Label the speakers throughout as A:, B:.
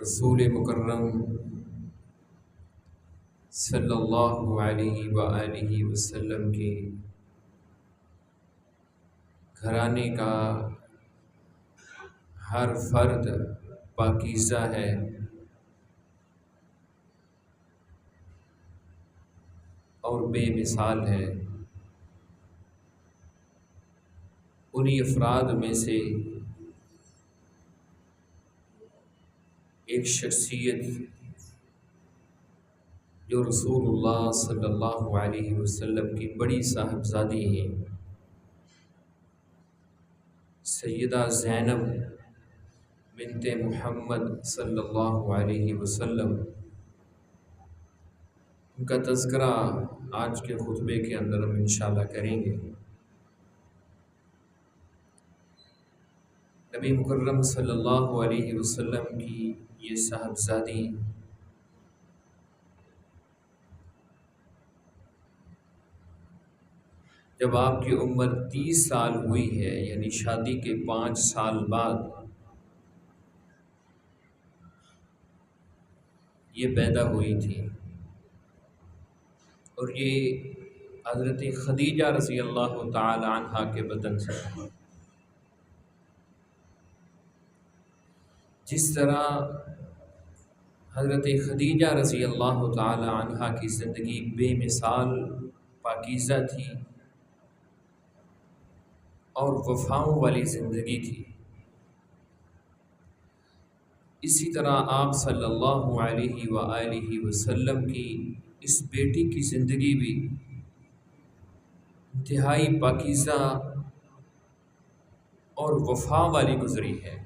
A: رسول مکرم صلی اللہ علیہ وآلہ وسلم کے گھرانے کا ہر فرد پاکیزہ ہے اور بے مثال ہے۔ انہی افراد میں سے ایک شخصیت جو رسول اللہ صلی اللہ علیہ وسلم کی بڑی صاحبزادی ہیں، سیدہ زینب بنت محمد صلی اللہ علیہ وسلم، ان کا تذکرہ آج کے خطبے کے اندر ہم انشاءاللہ کریں گے۔ نبی مکرم صلی اللہ علیہ وسلم کی یہ صاحبزادی جب آپ کی عمر 30 سال ہوئی ہے، یعنی شادی کے 5 سال بعد یہ پیدا ہوئی تھی، اور یہ حضرت خدیجہ رضی اللہ تعالی عنہا کے بدن سے تھی۔ جس طرح حضرت خدیجہ رضی اللہ تعالی عنہا کی زندگی بے مثال پاکیزہ تھی اور وفاؤں والی زندگی تھی، اسی طرح آپ صلی اللہ علیہ وآلہ وسلم کی اس بیٹی کی زندگی بھی انتہائی پاکیزہ اور وفا والی گزری ہے۔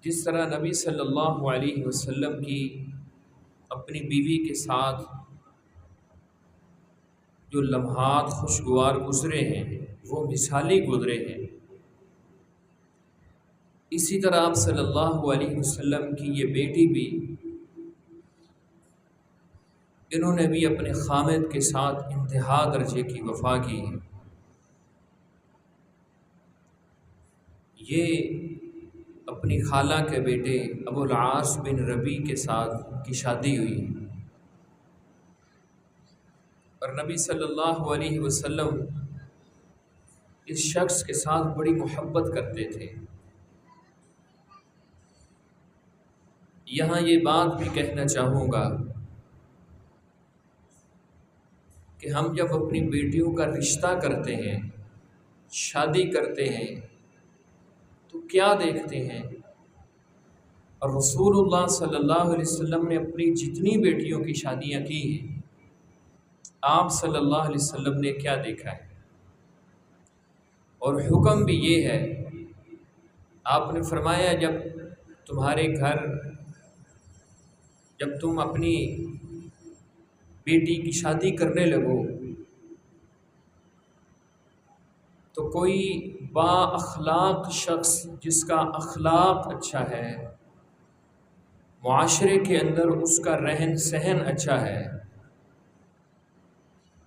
A: جس طرح نبی صلی اللہ علیہ وسلم کی اپنی بیوی کے ساتھ جو لمحات خوشگوار گزرے ہیں وہ مثالی گزرے ہیں، اسی طرح آپ صلی اللہ علیہ وسلم کی یہ بیٹی بھی، انہوں نے بھی اپنے خامد کے ساتھ انتہا درجے کی وفا کی ہے۔ یہ اپنی خالہ کے بیٹے ابو العاص بن ربیع کے ساتھ کی شادی ہوئی، اور نبی صلی اللہ علیہ وسلم اس شخص کے ساتھ بڑی محبت کرتے تھے۔ یہاں یہ بات بھی کہنا چاہوں گا کہ ہم جب اپنی بیٹیوں کا رشتہ کرتے ہیں، شادی کرتے ہیں، تو کیا دیکھتے ہیں؟ اور رسول اللہ صلی اللہ علیہ وسلم نے اپنی جتنی بیٹیوں کی شادیاں کی ہیں، آپ صلی اللہ علیہ وسلم نے کیا دیکھا ہے؟ اور حکم بھی یہ ہے، آپ نے فرمایا جب تمہارے گھر، جب تم اپنی بیٹی کی شادی کرنے لگو تو کوئی با اخلاق شخص جس کا اخلاق اچھا ہے، معاشرے کے اندر اس کا رہن سہن اچھا ہے،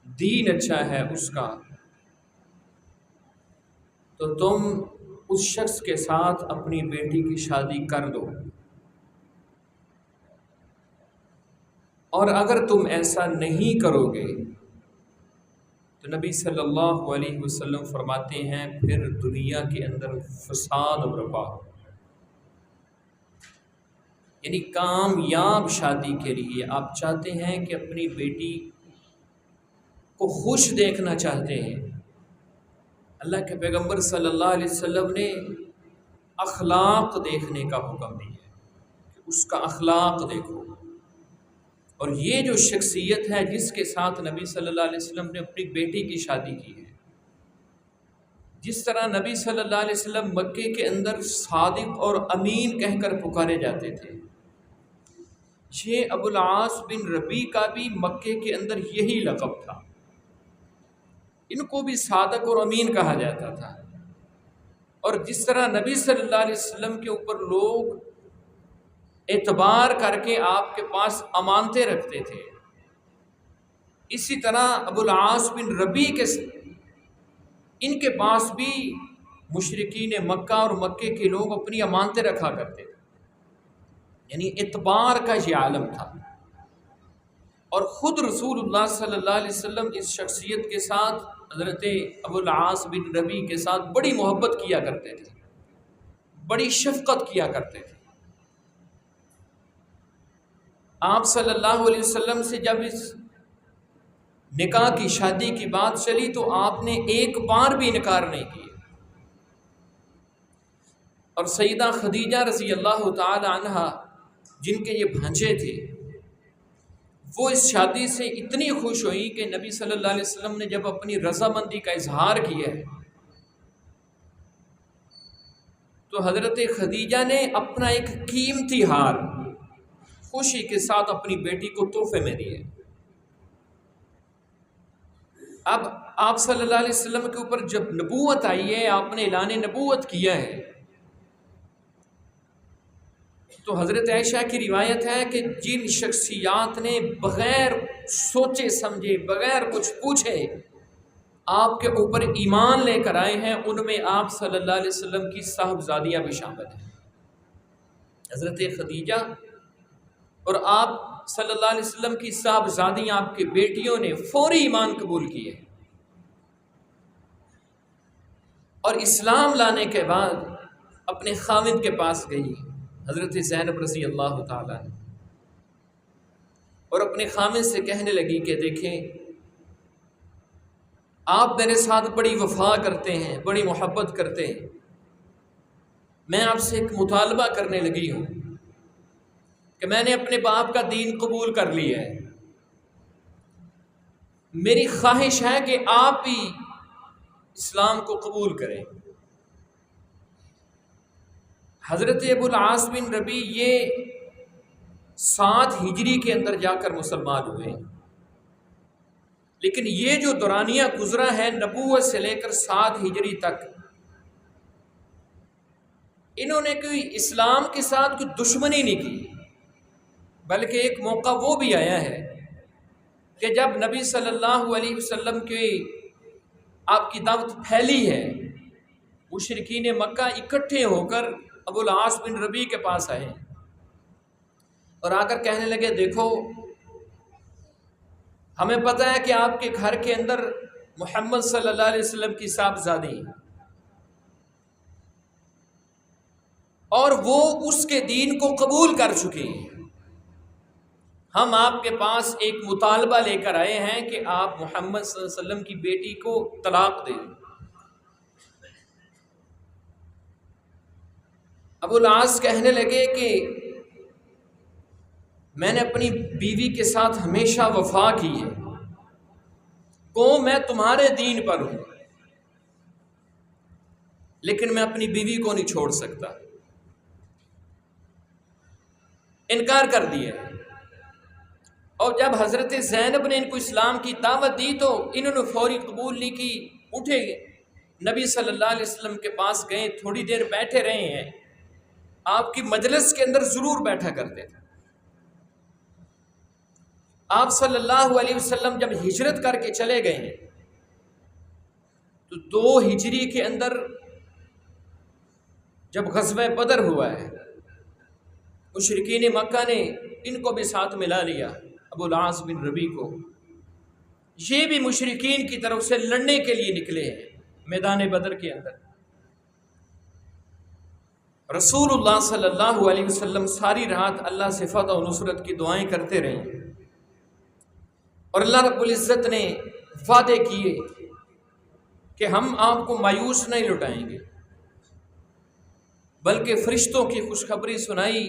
A: دین اچھا ہے اس کا، تو تم اس شخص کے ساتھ اپنی بیٹی کی شادی کر دو۔ اور اگر تم ایسا نہیں کرو گے تو نبی صلی اللہ علیہ وسلم فرماتے ہیں پھر دنیا کے اندر فساد برپا ہو۔ یعنی کامیاب شادی کے لیے آپ چاہتے ہیں کہ اپنی بیٹی کو خوش دیکھنا چاہتے ہیں، اللہ کے پیغمبر صلی اللہ علیہ وسلم نے اخلاق دیکھنے کا حکم دیا کہ اس کا اخلاق دیکھو۔ اور یہ جو شخصیت ہے جس کے ساتھ نبی صلی اللہ علیہ وسلم نے اپنی بیٹی کی شادی کی ہے، جس طرح نبی صلی اللہ علیہ وسلم مکے کے اندر صادق اور امین کہہ کر پکارے جاتے تھے، یہ ابو العاص بن ربیع کا بھی مکے کے اندر یہی لقب تھا، ان کو بھی صادق اور امین کہا جاتا تھا۔ اور جس طرح نبی صلی اللہ علیہ وسلم کے اوپر لوگ اعتبار کر کے آپ کے پاس امانتیں رکھتے تھے، اسی طرح ابو العاص بن ربیع ان کے پاس بھی مشرکین مکہ اور مکے کے لوگ اپنی امانتیں رکھا کرتے تھے، یعنی اعتبار کا یہ عالم تھا۔ اور خود رسول اللہ صلی اللہ علیہ وسلم اس شخصیت کے ساتھ، حضرت ابو العاص بن ربیع کے ساتھ بڑی محبت کیا کرتے تھے، بڑی شفقت کیا کرتے تھے۔ آپ صلی اللہ علیہ وسلم سے جب اس نکاح کی شادی کی بات چلی تو آپ نے ایک بار بھی انکار نہیں کیا، اور سیدہ خدیجہ رضی اللہ تعالی عنہا جن کے یہ بھانجے تھے، وہ اس شادی سے اتنی خوش ہوئی کہ نبی صلی اللہ علیہ وسلم نے جب اپنی رضامندی کا اظہار کیا ہے تو حضرت خدیجہ نے اپنا ایک قیمتی ہار خوشی کے ساتھ اپنی بیٹی کو تحفے میں دیے۔ اب آپ صلی اللہ علیہ وسلم کے اوپر جب نبوت آئی ہے، آپ نے اعلان نبوت کیا ہے، تو حضرت عائشہ کی روایت ہے کہ جن شخصیات نے بغیر سوچے سمجھے، بغیر کچھ پوچھے آپ کے اوپر ایمان لے کر آئے ہیں، ان میں آپ صلی اللہ علیہ وسلم کی صاحبزادیاں بھی شامل ہیں۔ حضرت خدیجہ اور آپ صلی اللہ علیہ وسلم کی صاحبزادیاں، آپ کی بیٹیوں نے فوری ایمان قبول کیے، اور اسلام لانے کے بعد اپنے خاوند کے پاس گئی حضرت زینب رضی اللہ تعالیٰ نے، اور اپنے خاوند سے کہنے لگی کہ دیکھیں، آپ میرے ساتھ بڑی وفا کرتے ہیں، بڑی محبت کرتے ہیں، میں آپ سے ایک مطالبہ کرنے لگی ہوں کہ میں نے اپنے باپ کا دین قبول کر لیا ہے، میری خواہش ہے کہ آپ بھی اسلام کو قبول کریں۔ حضرت ابو العاص بن ربیع یہ 7 ہجری کے اندر جا کر مسلمان ہوئے، لیکن یہ جو دورانیہ گزرا ہے نبوت سے لے کر 7 ہجری تک، انہوں نے کوئی اسلام کے ساتھ کوئی دشمنی نہیں کی، بلکہ ایک موقع وہ بھی آیا ہے کہ جب نبی صلی اللہ علیہ وسلم کی آپ کی دعوت پھیلی ہے، مشرکین مکہ اکٹھے ہو کر ابو العاص بن ربیع کے پاس آئے اور آ کر کہنے لگے، دیکھو ہمیں پتہ ہے کہ آپ کے گھر کے اندر محمد صلی اللہ علیہ وسلم کی صاحبزادی ہیں، اور وہ اس کے دین کو قبول کر چکی ہیں، ہم آپ کے پاس ایک مطالبہ لے کر آئے ہیں کہ آپ محمد صلی اللہ علیہ وسلم کی بیٹی کو طلاق دیں۔ ابو العاص کہنے لگے کہ میں نے اپنی بیوی کے ساتھ ہمیشہ وفا کی ہے، میں تمہارے دین پر ہوں، لیکن میں اپنی بیوی کو نہیں چھوڑ سکتا، انکار کر دیا۔ اور جب حضرت زینب نے ان کو اسلام کی دعوت دی تو انہوں نے فوری قبول نہیں کی، اٹھے نبی صلی اللہ علیہ وسلم کے پاس گئے، تھوڑی دیر بیٹھے رہے ہیں، آپ کی مجلس کے اندر ضرور بیٹھا کرتے تھے۔ آپ صلی اللہ علیہ وسلم جب ہجرت کر کے چلے گئے ہیں تو 2 ہجری کے اندر جب غزوہ بدر ہوا ہے، مشرکین مکہ نے ان کو بھی ساتھ ملا لیا، ابو العاص بن ربیع کو، یہ بھی مشرکین کی طرف سے لڑنے کے لیے نکلے ہیں میدان بدر کے اندر۔ رسول اللہ صلی اللہ علیہ وسلم ساری رات اللہ سے فتح و نصرت کی دعائیں کرتے رہے، اور اللہ رب العزت نے وعدے کیے کہ ہم آپ کو مایوس نہیں لٹائیں گے، بلکہ فرشتوں کی خوشخبری سنائی،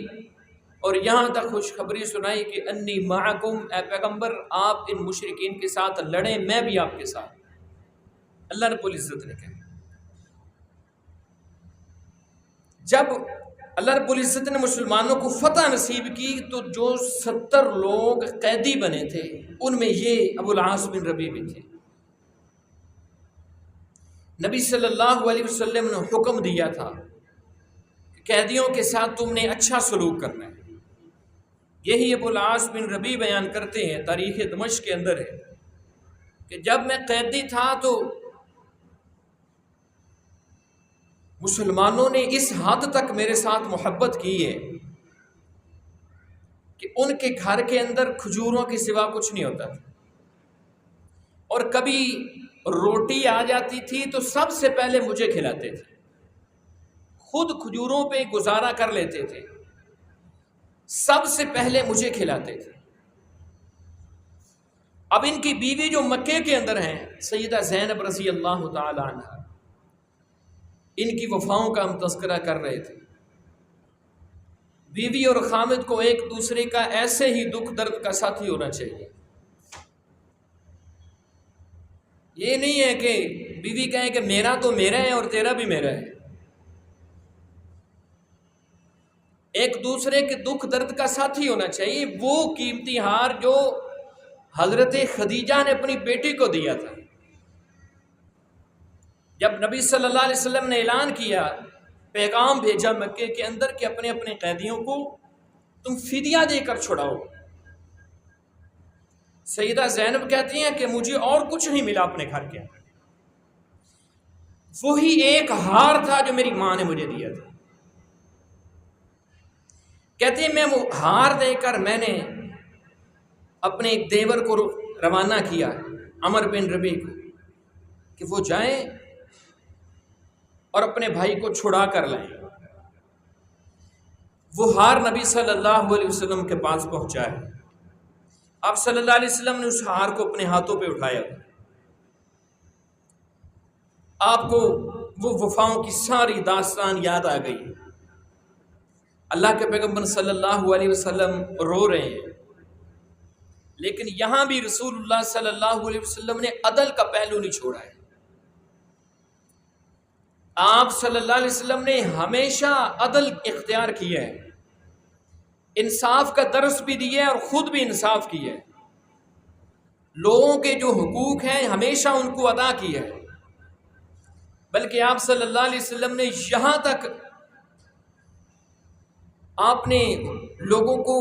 A: اور یہاں تک خوشخبری سنائی کہ انی معکم، اے پیغمبر آپ ان مشرکین کے ساتھ لڑیں، میں بھی آپ کے ساتھ، اللہ رب العزت نے کہا۔ جب اللہ رب العزت نے مسلمانوں کو فتح نصیب کی تو جو 70 لوگ قیدی بنے تھے ان میں یہ ابو العاص بن ربیع بھی تھے۔ نبی صلی اللہ علیہ وسلم نے حکم دیا تھا کہ قیدیوں کے ساتھ تم نے اچھا سلوک کرنا ہے۔ یہی ابو العاص بن ربیع بیان کرتے ہیں، تاریخ دمشق کے اندر ہے کہ جب میں قیدی تھا تو مسلمانوں نے اس حد تک میرے ساتھ محبت کی ہے کہ ان کے گھر کے اندر کھجوروں کے سوا کچھ نہیں ہوتا تھا، اور کبھی روٹی آ جاتی تھی تو سب سے پہلے مجھے کھلاتے تھے، خود کھجوروں پہ گزارا کر لیتے تھے، سب سے پہلے مجھے کھلاتے تھے۔ اب ان کی بیوی جو مکے کے اندر ہیں سیدہ زینب رضی اللہ تعالی عنہ، ان کی وفاؤں کا ہم تذکرہ کر رہے تھے۔ بیوی اور خامد کو ایک دوسرے کا ایسے ہی دکھ درد کا ساتھی ہونا چاہیے۔ یہ نہیں ہے کہ بیوی کہے کہ میرا تو میرا ہے اور تیرا بھی میرا ہے۔ ایک دوسرے کے دکھ درد کا ساتھی ہونا چاہیے۔ وہ قیمتی ہار جو حضرت خدیجہ نے اپنی بیٹی کو دیا تھا، جب نبی صلی اللہ علیہ وسلم نے اعلان کیا، پیغام بھیجا مکے کے اندر کہ اپنے اپنے قیدیوں کو تم فدیہ دے کر چھڑاؤ، سیدہ زینب کہتی ہیں کہ مجھے اور کچھ نہیں ملا اپنے گھر کے اندر، وہی ایک ہار تھا جو میری ماں نے مجھے دیا تھا۔ کہتے ہیں میں وہ ہار دے کر میں نے اپنے ایک دیور کو روانہ کیا، عمر بن ربیع کو، کہ وہ جائیں اور اپنے بھائی کو چھڑا کر لائیں۔ وہ ہار نبی صلی اللہ علیہ وسلم کے پاس پہنچا ہے۔ آپ صلی اللہ علیہ وسلم نے اس ہار کو اپنے ہاتھوں پہ اٹھایا، آپ کو وہ وفاؤں کی ساری داستان یاد آ گئی۔ اللہ کے پیغمبر صلی اللہ علیہ وسلم رو رہے ہیں، لیکن یہاں بھی رسول اللہ صلی اللہ علیہ وسلم نے عدل کا پہلو نہیں چھوڑا ہے۔ آپ صلی اللہ علیہ وسلم نے ہمیشہ عدل اختیار کیا ہے، انصاف کا درس بھی دیا ہے اور خود بھی انصاف کیا ہے، لوگوں کے جو حقوق ہیں ہمیشہ ان کو ادا کیا ہے، بلکہ آپ صلی اللہ علیہ وسلم نے یہاں تک آپ نے لوگوں کو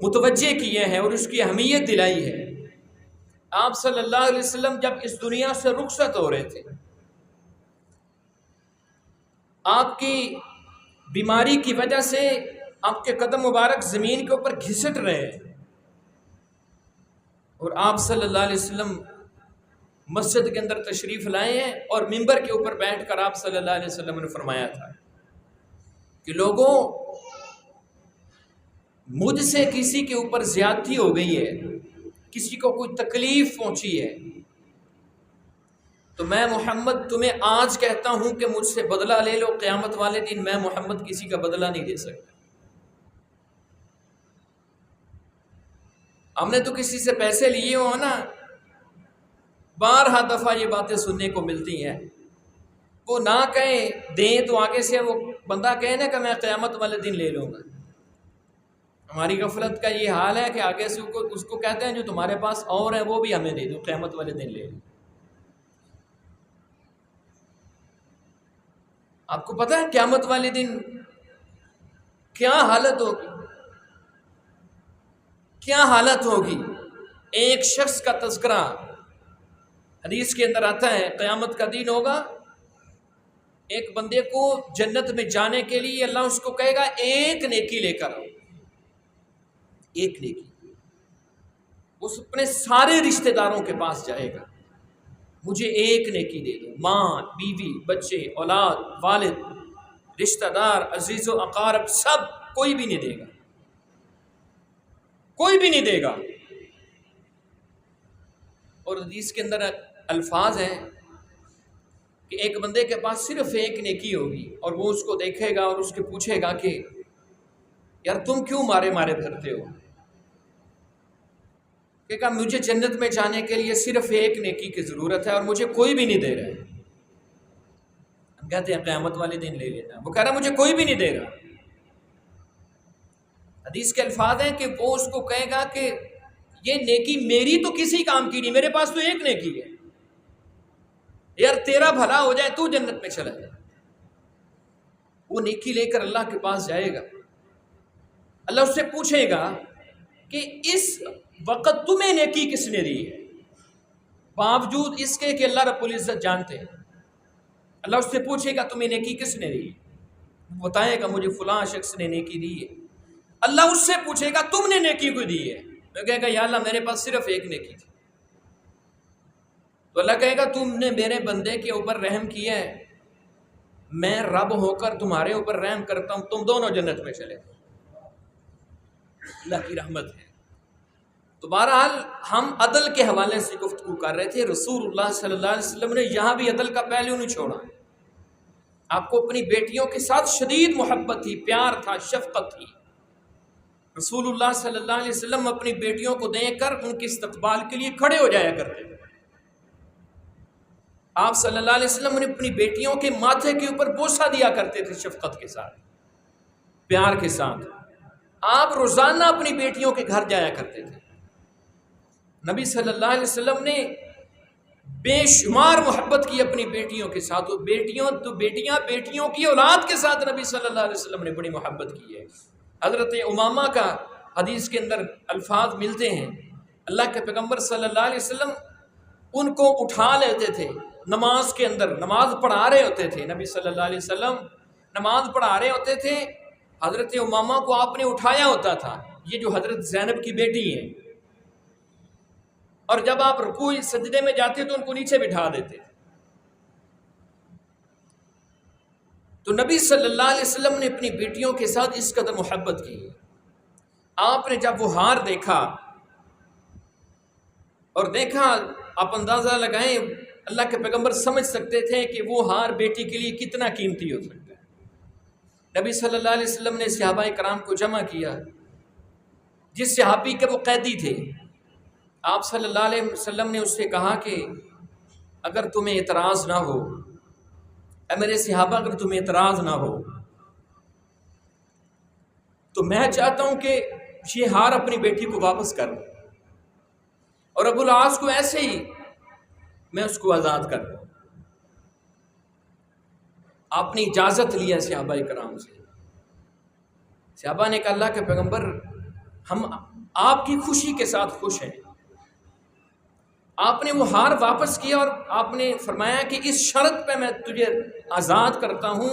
A: متوجہ کیا ہے اور اس کی اہمیت دلائی ہے۔ آپ صلی اللہ علیہ وسلم جب اس دنیا سے رخصت ہو رہے تھے، آپ کی بیماری کی وجہ سے آپ کے قدم مبارک زمین کے اوپر گھسٹ رہے ہیں، اور آپ صلی اللہ علیہ وسلم مسجد کے اندر تشریف لائے ہیں اور ممبر کے اوپر بیٹھ کر آپ صلی اللہ علیہ وسلم نے فرمایا تھا کہ لوگوں، مجھ سے کسی کے اوپر زیادتی ہو گئی ہے، کسی کو کوئی تکلیف پہنچی ہے، تو میں محمد تمہیں آج کہتا ہوں کہ مجھ سے بدلہ لے لو، قیامت والے دن میں محمد کسی کا بدلہ نہیں دے سکتا۔ ہم نے تو کسی سے پیسے لیے ہو نا، بارہا دفعہ یہ باتیں سننے کو ملتی ہیں، وہ نہ کہیں دیں تو آگے سے وہ بندہ کہے نا کہ میں قیامت والے دن لے لوں گا۔ ہماری غفلت کا یہ حال ہے کہ آگے سے اس کو کہتے ہیں جو تمہارے پاس اور ہے وہ بھی ہمیں دے دو، قیامت والے دن لے لو۔ آپ کو پتہ ہے قیامت والے دن کیا حالت ہوگی؟ کیا حالت ہوگی؟ ایک شخص کا تذکرہ حدیث کے اندر آتا ہے، قیامت کا دن ہوگا، ایک بندے کو جنت میں جانے کے لیے اللہ اس کو کہے گا ایک نیکی لے کر آؤ، ایک نیکی۔ اس اپنے سارے رشتہ داروں کے پاس جائے گا، مجھے ایک نیکی دے دو، ماں، بیوی، بچے، اولاد، والد، رشتہ دار، عزیز و اقارب، سب، کوئی بھی نہیں دے گا، کوئی بھی نہیں دے گا۔ اور حدیث کے اندر الفاظ ہیں کہ ایک بندے کے پاس صرف ایک نیکی ہوگی اور وہ اس کو دیکھے گا اور اس کے پوچھے گا کہ یار تم کیوں مارے مارے پھرتے ہو؟ کہ کہا مجھے جنت میں جانے کے لیے صرف ایک نیکی کی ضرورت ہے اور مجھے کوئی بھی نہیں دے رہا ہے۔ ہم کہتے ہیں قیامت والے دن لے لینا، وہ کہہ رہا مجھے کوئی بھی نہیں دے رہا۔ حدیث کے الفاظ ہیں کہ وہ اس کو کہے گا کہ یہ نیکی میری تو کسی کام کی نہیں، میرے پاس تو ایک نیکی ہے، یار تیرا بھلا ہو جائے تو جنت میں چلا جائے۔ وہ نیکی لے کر اللہ کے پاس جائے گا، اللہ اس سے پوچھے گا کہ اس وقت تمہیں نیکی کس نے دی ہے، باوجود اس کے کہ اللہ رب العزت جانتے ہیں۔ اللہ اس سے پوچھے گا تمہیں نیکی کس نے دی؟ بتائے گا مجھے فلاں شخص نے نیکی دی ہے۔ اللہ اس سے پوچھے گا تم نے نیکی کو دی ہے؟ وہ کہے گا یا اللہ میرے پاس صرف ایک نیکی تھی۔ تو اللہ کہے گا تم نے میرے بندے کے اوپر رحم کیا ہے، میں رب ہو کر تمہارے اوپر رحم کرتا ہوں، تم دونوں جنت میں چلے۔ اللہ کی رحمت ہے۔ تو بہرحال ہم عدل کے حوالے سے گفتگو کر رہے تھے۔ رسول اللہ صلی اللہ علیہ وسلم نے یہاں بھی عدل کا پہلو نہیں چھوڑا۔ آپ کو اپنی بیٹیوں کے ساتھ شدید محبت تھی، پیار تھا، شفقت تھی۔ رسول اللہ صلی اللہ علیہ وسلم اپنی بیٹیوں کو دیکھ کر ان کے استقبال کے لیے کھڑے ہو جایا کرتے تھے۔ آپ صلی اللہ علیہ وسلم نے اپنی بیٹیوں کے ماتھے کے اوپر بوسہ دیا کرتے تھے، شفقت کے ساتھ، پیار کے ساتھ۔ آپ روزانہ اپنی بیٹیوں کے گھر جایا کرتے تھے۔ نبی صلی اللہ علیہ وسلم نے بے شمار محبت کی اپنی بیٹیوں کے ساتھ۔ بیٹیوں کی اولاد کے ساتھ نبی صلی اللہ علیہ وسلم نے بڑی محبت کی ہے۔ حضرت امامہ کا حدیث کے اندر الفاظ ملتے ہیں، اللہ کے پیغمبر صلی اللہ علیہ وسلم ان کو اٹھا لیتے تھے نماز کے اندر، نماز پڑھا رہے ہوتے تھے، نبی صلی اللہ علیہ وسلم نماز پڑھا رہے ہوتے تھے، حضرت امامہ کو آپ نے اٹھایا ہوتا تھا، یہ جو حضرت زینب کی بیٹی ہے، اور جب آپ رکوع سجدے میں جاتے تو ان کو نیچے بٹھا دیتے۔ تو نبی صلی اللہ علیہ وسلم نے اپنی بیٹیوں کے ساتھ اس قدر محبت کی۔ آپ نے جب وہ ہار دیکھا اور دیکھا، آپ اندازہ لگائیں اللہ کے پیغمبر سمجھ سکتے تھے کہ وہ ہار بیٹی کے لیے کتنا قیمتی ہو سکتا ہے۔ نبی صلی اللہ علیہ وسلم نے صحابہ کرام کو جمع کیا، جس صحابی کے وہ قیدی تھے، آپ صلی اللہ علیہ وسلم نے اس سے کہا کہ اگر تمہیں اعتراض نہ ہو، اے میرے صحابہ اگر تمہیں اعتراض نہ ہو تو میں چاہتا ہوں کہ یہ ہار اپنی بیٹی کو واپس کر دوں، اور ابو العاص کو ایسے ہی میں اس کو آزاد کر دوں۔ آپ نے اجازت لیا صحابہ کرام سے۔ صحابہ نے کہا اللہ کے پیغمبر ہم آپ کی خوشی کے ساتھ خوش ہیں۔ آپ نے وہ ہار واپس کیا اور آپ نے فرمایا کہ اس شرط پہ میں تجھے آزاد کرتا ہوں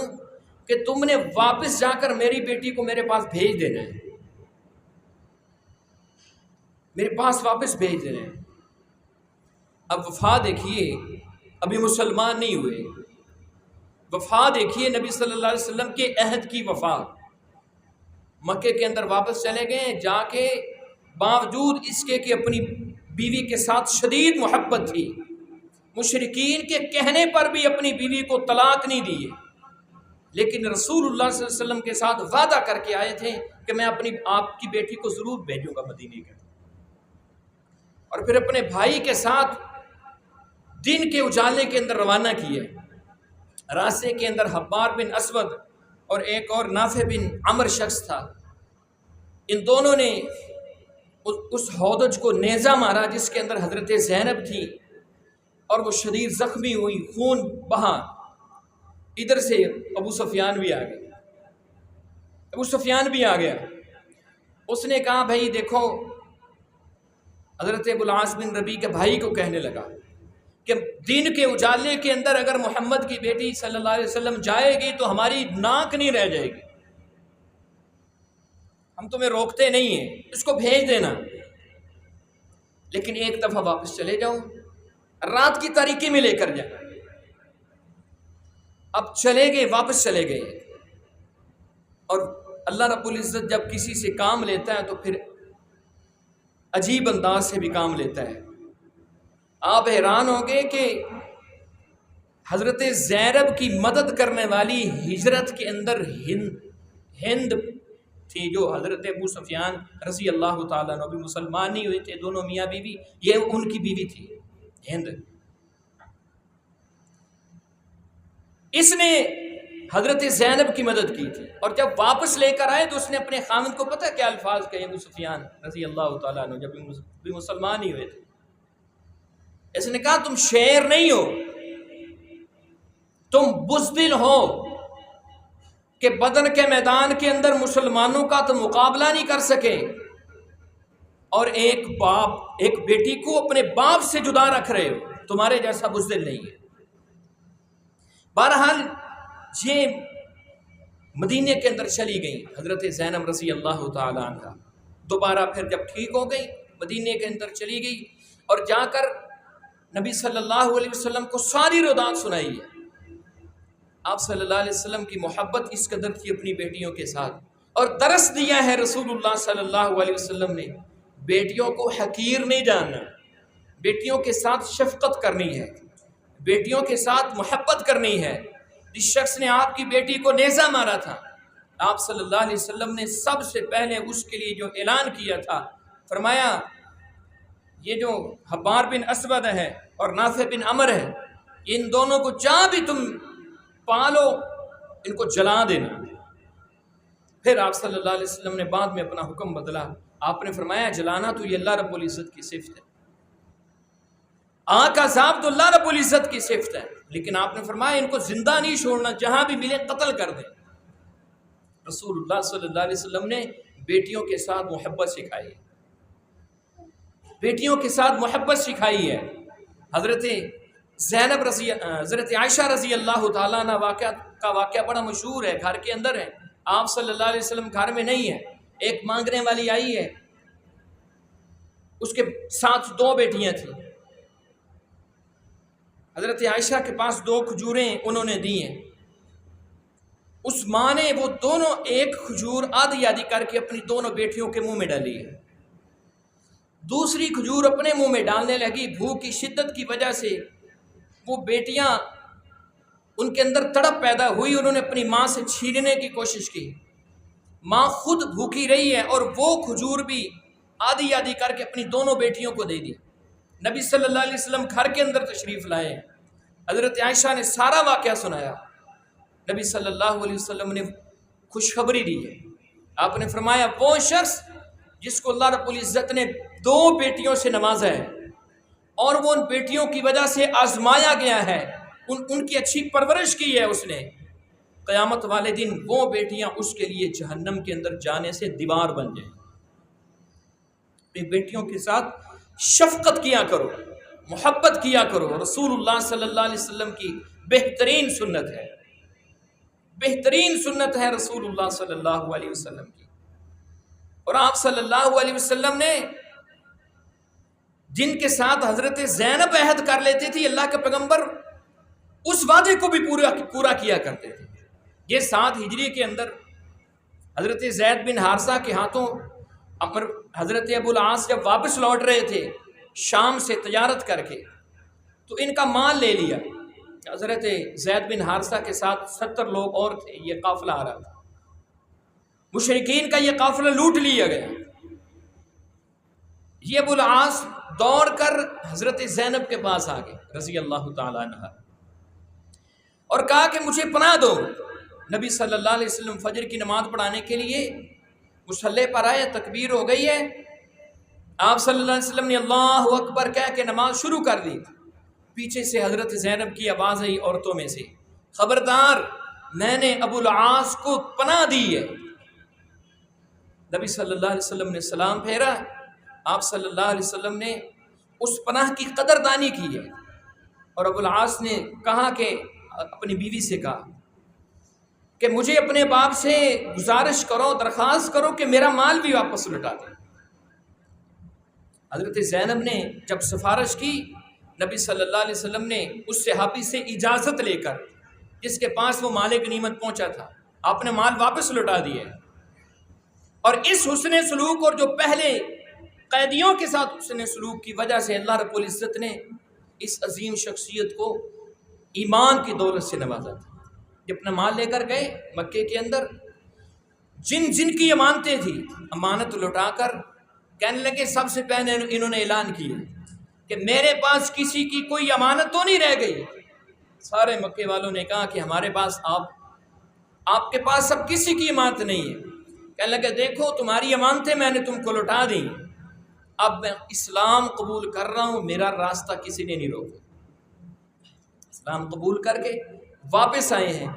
A: کہ تم نے واپس جا کر میری بیٹی کو میرے پاس بھیج دینا ہے، میرے پاس واپس بھیج دینا ہے۔ اب وفا دیکھیے، ابھی مسلمان نہیں ہوئے، وفا دیکھیے نبی صلی اللہ علیہ وسلم کے عہد کی وفا۔ مکے کے اندر واپس چلے گئے، جا کے باوجود اس کے کہ اپنی بیوی کے ساتھ شدید محبت تھی، مشرکین کے کہنے پر بھی اپنی بیوی کو طلاق نہیں دی، لیکن رسول اللہ صلی اللہ علیہ وسلم کے ساتھ وعدہ کر کے آئے تھے کہ میں اپنی آپ کی بیٹی کو ضرور بھیجوں گا مدینے کے، اور پھر اپنے بھائی کے ساتھ دن کے اجالے کے اندر روانہ کیے۔ راستے کے اندر حبار بن اسود اور ایک اور نافع بن عمر شخص تھا، ان دونوں نے اس ہودج کو نیزہ مارا جس کے اندر حضرت زینب تھی، اور وہ شدید زخمی ہوئی، خون بہا۔ ادھر سے ابو سفیان بھی آ گیا۔ اس نے کہا بھائی دیکھو، حضرت ابو العاص بن ربیع کے بھائی کو کہنے لگا کہ دن کے اجالے کے اندر اگر محمد کی بیٹی صلی اللہ علیہ وسلم جائے گی تو ہماری ناک نہیں رہ جائے گی، ہم تمہیں روکتے نہیں ہیں، اس کو بھیج دینا، لیکن ایک دفعہ واپس چلے جاؤ، رات کی تاریکی میں لے کر جانا۔ اب چلے گئے، واپس چلے گئے، اور اللہ رب العزت جب کسی سے کام لیتا ہے تو پھر عجیب انداز سے بھی کام لیتا ہے۔ آپ حیران ہوں گے کہ حضرت زینب کی مدد کرنے والی ہجرت کے اندر ہند تھی، جو حضرت ابو سفیان رضی اللہ تعالیٰ عنہ، بھی مسلمان نہیں ہوئے تھے، دونوں میاں بیوی، یہ ان کی بیوی تھی ہند۔ اس نے حضرت زینب کی مدد کی تھی، اور جب واپس لے کر آئے تو اس نے اپنے خامد کو پتہ کیا الفاظ کہے ابو سفیان رضی اللہ تعالیٰ عنہ، جب بھی مسلمان ہی ہوئے تھے۔ اس نے کہا تم شیر نہیں ہو، تم بزدل ہو کہ بدر کے میدان کے اندر مسلمانوں کا تو مقابلہ نہیں کر سکے، اور ایک بیٹی کو اپنے باپ سے جدا رکھ رہے ہو، تمہارے جیسا بزدل نہیں ہے۔ بہرحال یہ مدینے کے اندر چلی گئی حضرت زینب رضی اللہ تعالی عنہ، دوبارہ پھر جب ٹھیک ہو گئی مدینے کے اندر چلی گئی اور جا کر نبی صلی اللہ علیہ وسلم کو ساری رودات سنائی ہے۔ آپ صلی اللہ علیہ وسلم کی محبت اس قدر تھی اپنی بیٹیوں کے ساتھ، اور درس دیا ہے رسول اللہ صلی اللہ علیہ وسلم نے، بیٹیوں کو حقیر نہیں جاننا، بیٹیوں کے ساتھ شفقت کرنی ہے، بیٹیوں کے ساتھ محبت کرنی ہے۔ جس شخص نے آپ کی بیٹی کو نیزہ مارا تھا، آپ صلی اللہ علیہ وسلم نے سب سے پہلے اس کے لیے جو اعلان کیا تھا، فرمایا یہ جو حبار بن اسود ہے اور نافع بن عمر ہے، ان دونوں کو جہاں بھی تم پالو ان کو جلا دینا۔ پھر آپ صلی اللہ علیہ وسلم نے بعد میں اپنا حکم بدلا، آپ نے فرمایا جلانا تو یہ اللہ رب العزت کی صفت ہے، آنکھ کا عذاب تو اللہ رب العزت کی صفت ہے، لیکن آپ نے فرمایا ان کو زندہ نہیں چھوڑنا، جہاں بھی ملے قتل کر دیں۔ رسول اللہ صلی اللہ علیہ وسلم نے بیٹیوں کے ساتھ محبت سکھائی ہے، بیٹیوں کے ساتھ محبت سکھائی ہے۔ حضرت زینب حضرت عائشہ رضی اللہ تعالیٰ عنہ واقعہ بڑا مشہور ہے، گھر کے اندر ہے، آپ صلی اللہ علیہ وسلم گھر میں نہیں ہے، ایک مانگنے والی آئی ہے، اس کے ساتھ 2 بیٹیاں تھیں، حضرت عائشہ کے پاس 2 کھجوریں انہوں نے دی ہیں، اس ماں نے وہ دونوں ایک کھجور آدھی آدھی کر کے اپنی دونوں بیٹیوں کے منہ میں ڈالی ہے، دوسری کھجور اپنے منہ میں ڈالنے لگی، بھوک کی شدت کی وجہ سے وہ بیٹیاں ان کے اندر تڑپ پیدا ہوئی، انہوں نے اپنی ماں سے چھیننے کی کوشش کی، ماں خود بھوکی رہی ہے اور وہ کھجور بھی آدھی آدھی کر کے اپنی دونوں بیٹیوں کو دے دی۔ نبی صلی اللہ علیہ وسلم گھر کے اندر تشریف لائے، حضرت عائشہ نے سارا واقعہ سنایا، نبی صلی اللہ علیہ وسلم نے خوشخبری دی ہے، آپ نے فرمایا وہ شخص جس کو اللہ رب العزت نے 2 بیٹیوں سے نوازا ہے اور وہ ان بیٹیوں کی وجہ سے آزمایا گیا ہے، ان کی اچھی پرورش کی ہے اس نے، قیامت والے دن وہ بیٹیاں اس کے لیے جہنم کے اندر جانے سے دیوار بن جائیں۔ اپنی بیٹیوں کے ساتھ شفقت کیا کرو، محبت کیا کرو، رسول اللہ صلی اللہ علیہ وسلم کی بہترین سنت ہے، بہترین سنت ہے رسول اللہ صلی اللہ علیہ وسلم کی۔ اور آپ صلی اللہ علیہ وسلم نے جن کے ساتھ حضرت زینب عہد کر لیتے تھی، اللہ کے پیغمبر اس وعدے کو بھی پورا کیا کرتے تھے۔ یہ 7 ہجری کے اندر حضرت زید بن حارثہ کے ہاتھوں حضرت ابو العاص جب واپس لوٹ رہے تھے شام سے تجارت کر کے، تو ان کا مال لے لیا، حضرت زید بن حارثہ کے ساتھ 70 لوگ اور تھے، یہ قافلہ آ رہا تھا، مشرکین کا یہ قافلہ لوٹ لیا گیا۔ یہ ابو العاص دوڑ کر حضرت زینب کے پاس آ گئے رضی اللہ تعالیٰ عنہ اور کہا کہ مجھے پناہ دو۔ نبی صلی اللہ علیہ وسلم فجر کی نماز پڑھانے کے لیے مصلی پر آئے، تکبیر ہو گئی ہے، آپ صلی اللہ علیہ وسلم نے اللہ اکبر کہہ کے نماز شروع کر دی، پیچھے سے حضرت زینب کی آواز آئی عورتوں میں سے، خبردار میں نے ابو العاص کو پناہ دی ہے۔ نبی صلی اللہ علیہ وسلم نے سلام پھیرا، آپ صلی اللہ علیہ وسلم نے اس پناہ کی قدردانی کی ہے، اور ابو العاص نے کہا کہ اپنی بیوی سے کہا کہ مجھے اپنے باپ سے گزارش کرو، درخواست کرو کہ میرا مال بھی واپس لوٹا دیں۔ حضرت زینب نے جب سفارش کی، نبی صلی اللہ علیہ وسلم نے اس صحابی سے اجازت لے کر جس کے پاس وہ مال غنیمت پہنچا تھا، آپ نے مال واپس لوٹا دیا، اور اس حسن سلوک اور جو پہلے قیدیوں کے ساتھ حسن سلوک کی وجہ سے اللہ رب العزت نے اس عظیم شخصیت کو ایمان کی دولت سے نوازا تھا۔ جب اپنا مال لے کر گئے مکے کے اندر، جن کی امانتیں تھیں امانت لوٹا کر کہنے لگے، سب سے پہلے انہوں نے اعلان کیا کہ میرے پاس کسی کی کوئی امانت تو نہیں رہ گئی۔ سارے مکے والوں نے کہا کہ ہمارے پاس آپ کے پاس اب کسی کی امانت نہیں ہے۔ کہنے لگے دیکھو تمہاری امانتیں میں نے تم کو لوٹا دی، اب میں اسلام قبول کر رہا ہوں، میرا راستہ کسی نے نہیں روکا۔ اسلام قبول کر کے واپس آئے ہیں،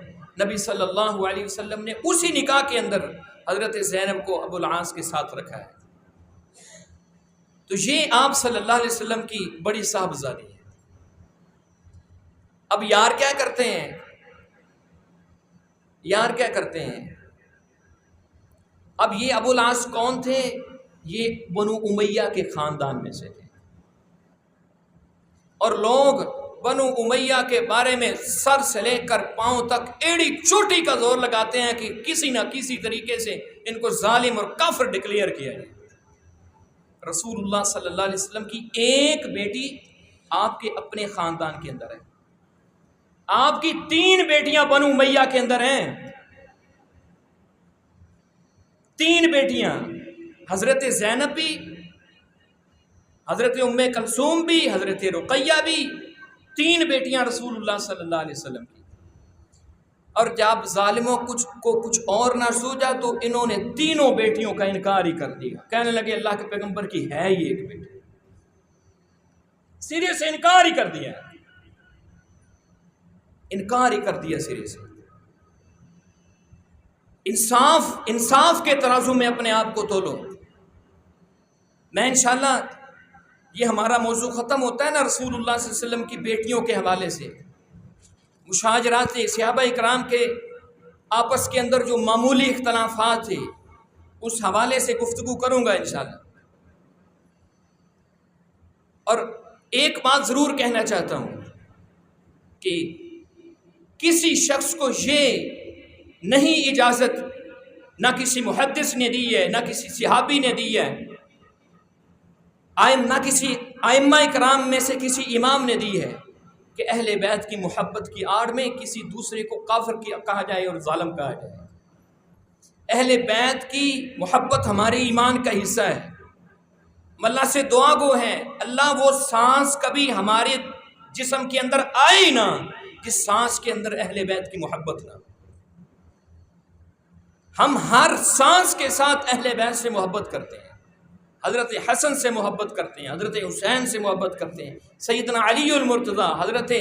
A: نبی صلی اللہ علیہ وسلم نے اسی نکاح کے اندر حضرت زینب کو ابو العاص کے ساتھ رکھا ہے۔ تو یہ آپ صلی اللہ علیہ وسلم کی بڑی صاحبزادی ہے۔ اب یار کیا کرتے ہیں، یار کیا کرتے ہیں؟ اب یہ ابو العاص کون تھے؟ یہ بنو امیہ کے خاندان میں سے تھے، اور لوگ بنو امیہ کے بارے میں سر سے لے کر پاؤں تک ایڑی چوٹی کا زور لگاتے ہیں کہ کسی نہ کسی طریقے سے ان کو ظالم اور کافر ڈکلیئر کیا جائے۔ رسول اللہ صلی اللہ علیہ وسلم کی ایک بیٹی آپ کے اپنے خاندان کے اندر ہے، آپ کی 3 بیٹیاں بنو امیہ کے اندر ہیں، 3 بیٹیاں، حضرت زینب بھی، حضرت ام کلثوم بھی، حضرت رقیہ بھی، 3 بیٹیاں رسول اللہ صلی اللہ علیہ وسلم کی۔ اور جب ظالموں کو کچھ اور نہ سوچا تو انہوں نے 3 بیٹیوں کا انکار ہی کر دیا، کہنے لگے اللہ کے پیغمبر کی ہے ہی ایک بیٹی، سرے سے انکار ہی کر دیا، انکار ہی کر دیا سرے سے۔ انصاف کے ترازو میں اپنے آپ کو تولو۔ میں انشاءاللہ یہ ہمارا موضوع ختم ہوتا ہے نا رسول اللہ صلی اللہ علیہ وسلم کی بیٹیوں کے حوالے سے، مشاجرات صحابہ اکرام کے آپس کے اندر جو معمولی اختلافات تھے اس حوالے سے گفتگو کروں گا انشاءاللہ۔ اور ایک بات ضرور کہنا چاہتا ہوں کہ کسی شخص کو یہ نہیں اجازت، نہ کسی محدث نے دی ہے، نہ کسی صحابی نے دی ہے، نہ کسی ائمہ کرام میں سے کسی امام نے دی ہے کہ اہل بیت کی محبت کی آڑ میں کسی دوسرے کو کافر کہا جائے اور ظالم کہا جائے۔ اہل بیت کی محبت ہمارے ایمان کا حصہ ہے، ہم اللہ سے دعا گو ہیں اللہ وہ سانس کبھی ہمارے جسم کے اندر آئے نہ جس سانس کے اندر اہل بیت کی محبت نہ۔ ہم ہر سانس کے ساتھ اہل بیت سے محبت کرتے ہیں، حضرت حسن سے محبت کرتے ہیں، حضرت حسین سے محبت کرتے ہیں، سیدنا علی المرتضیٰ، حضرت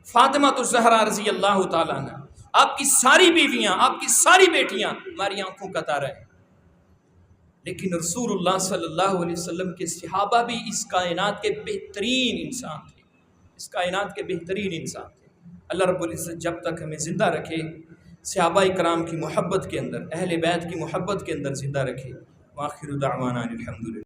A: فاطمہ الزہرا رضی اللہ تعالیٰ عنہ، آپ کی ساری بیویاں، آپ کی ساری بیٹیاں ہماری آنکھوں کا تارا ہے۔ لیکن رسول اللہ صلی اللہ علیہ وسلم کے صحابہ بھی اس کائنات کے بہترین انسان تھے، اس کائنات کے بہترین انسان تھے۔ اللہ رب العزت جب تک ہمیں زندہ رکھے صحابہ اکرام کی محبت کے اندر، اہل بیت کی محبت کے اندر زندہ رکھے۔ وآخر دعوانا الحمدللہ۔